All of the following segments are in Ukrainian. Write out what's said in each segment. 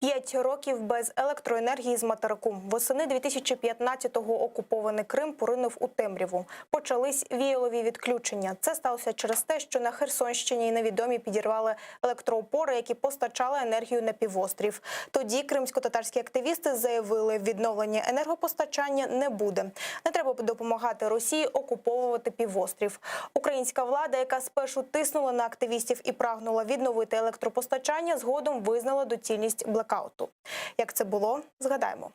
5 років без електроенергії з материку. Восени 2015-го окупований Крим поринув у темряву. Почались віялові відключення. Це сталося через те, що на Херсонщині невідомі підірвали електроопори, які постачали енергію на півострів. Тоді кримсько-татарські активісти заявили, відновлення енергопостачання не буде. Не треба допомагати Росії окуповувати півострів. Українська влада, яка спершу тиснула на активістів і прагнула відновити електропостачання, згодом визнала доцільність блекауту. Як це було? Згадаємо.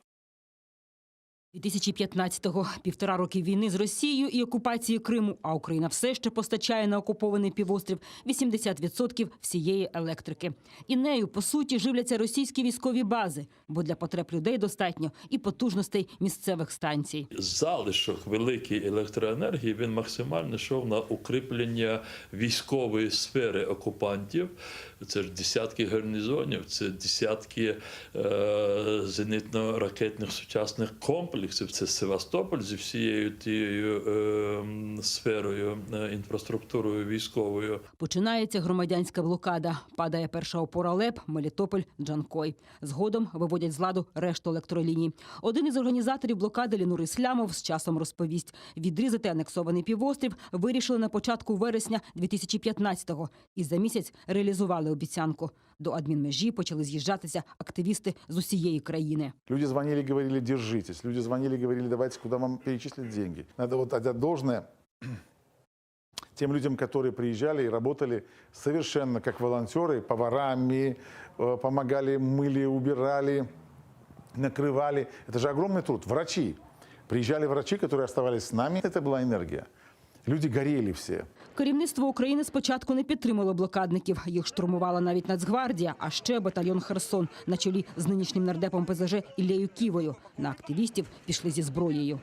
2015-го – 1,5 роки війни з Росією і окупації Криму, а Україна все ще постачає на окупований півострів 80% всієї електрики. І нею, по суті, живляться російські військові бази, бо для потреб людей достатньо і потужностей місцевих станцій. Залишок великої електроенергії, він максимально йшов на укріплення військової сфери окупантів. Це ж десятки гарнізонів, це десятки зенітно-ракетних сучасних комплексів. Це Севастополь зі всією тією сферою, інфраструктурою військовою. Починається громадянська блокада. Падає перша опора ЛЕП, Мелітополь, Джанкой. Згодом виводять з ладу решту електроліній. Один із організаторів блокади Лінур Іслямов з часом розповість. Відрізати анексований півострів вирішили на початку вересня 2015-го. І за місяць реалізували обіцянку. До адмінмежі почали з'їжджатися активісти з усієї країни. Люди звонили, говорили, держитесь. Люди звонили, говорили, давайте, куда вам перечислить деньги. Надо вот отдать должное тем людям, которые приезжали и работали совершенно как волонтеры, поварами, помогали, мыли, убирали, накрывали. Это же огромный труд. Врачи. Приезжали врачи, которые оставались с нами. Это была энергия. Люди горели всі. Керівництво України спочатку не підтримало блокадників. Їх штурмувала навіть Нацгвардія, а ще батальйон «Херсон» на чолі з нинішнім нардепом ПЗЖ Іллею Ківою. На активістів пішли зі зброєю.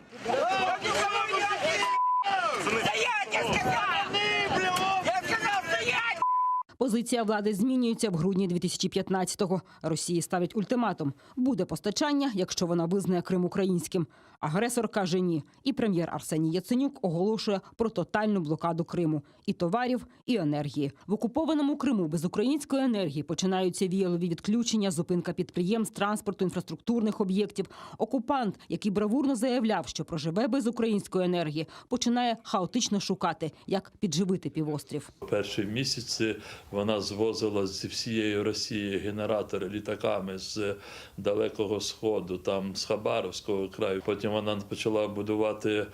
Позиція влади змінюється в грудні 2015-го. Росії ставить ультиматум. Буде постачання, якщо вона визнає Крим українським. Агресор каже ні. І прем'єр Арсеній Яценюк оголошує про тотальну блокаду Криму. І товарів, і енергії. В окупованому Криму без української енергії починаються віялові відключення, зупинка підприємств, транспорту, інфраструктурних об'єктів. Окупант, який бравурно заявляв, що проживе без української енергії, починає хаотично шукати, як підживити півострів. Перші місяці вона звозила зі всієї Росії генератори літаками з Далекого Сходу, там з Хабаровського краю. Потім вона почала будувати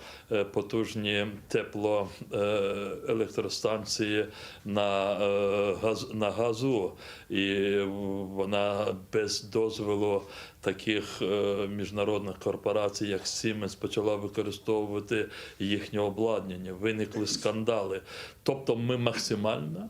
потужні теплоелектростанції на газу. І вона без дозволу таких міжнародних корпорацій, як Siemens, почала використовувати їхнє обладнання. Виникли скандали. Тобто ми максимально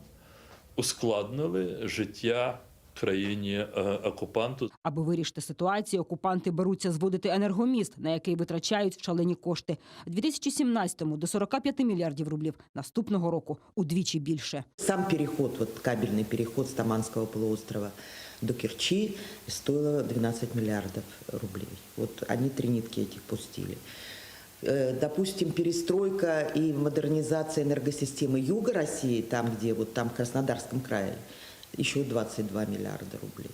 ускладнили життя країні-окупанту. Аби вирішити ситуацію, окупанти беруться зводити енергоміст, на який витрачають шалені кошти. В 2017-му до 45 мільярдів рублів, наступного року удвічі більше. Сам переход, кабельний переход з Таманського полуострова до Керчи стоило 12 миллиардов рублей. Они 3 нитки этих пустили. Допустим, перестройка и модернизация энергосистемы юга России, там, где там в Краснодарском крае, еще 22 миллиарда рублей.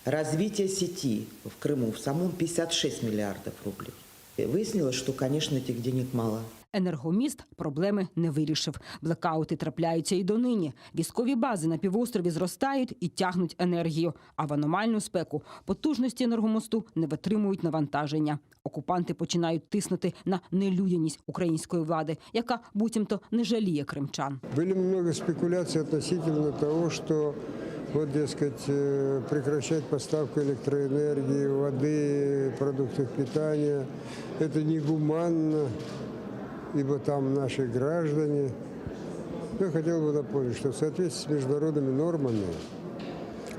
Развитие сети в Крыму в самом 56 миллиардов рублей. Выяснилось, что, конечно, этих денег мало. Енергоміст проблеми не вирішив. Блекаути трапляються і донині. Військові бази на півострові зростають і тягнуть енергію. А в аномальну спеку потужності енергомосту не витримують навантаження. Окупанти починають тиснути на нелюдяність української влади, яка буцімто не жаліє кримчан. Було багато спекуляцій относительно того, що дескать, прекращать поставку электроэнергии, воды, продуктов питания. Это негуманно, ибо там наши граждане. Я хотел бы напомнить, что в соответствии с международными нормами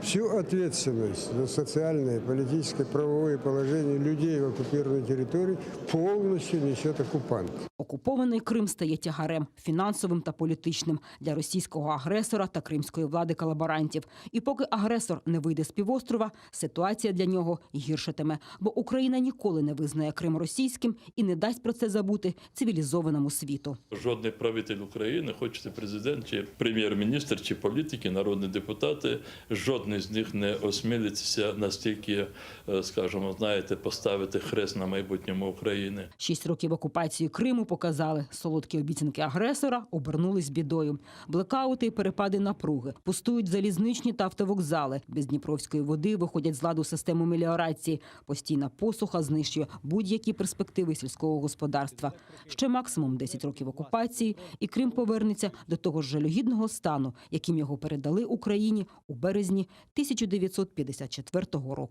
всю ответственность за социальное, политическое, правовое положение людей в оккупированной территории полностью несет оккупант. Окупований Крим стає тягарем – фінансовим та політичним – для російського агресора та кримської влади колаборантів. І поки агресор не вийде з півострова, ситуація для нього гіршатиме. Бо Україна ніколи не визнає Крим російським і не дасть про це забути цивілізованому світу. Жодний правитель України, хоч це президент, чи прем'єр-міністр, чи політики, народні депутати, жодний жоден з них не осмілиться настільки, скажімо, знаєте, поставити хрест на майбутньому України. 6 років окупації Криму показали, солодкі обіцянки агресора обернулись бідою. Блекаути і перепади напруги, пустують залізничні та автовокзали. Без дніпровської води виходять з ладу систему меліорації. Постійна посуха знищує будь-які перспективи сільського господарства. Ще максимум 10 років окупації, і Крим повернеться до того ж жалюгідного стану, яким його передали Україні у березні 1954 року.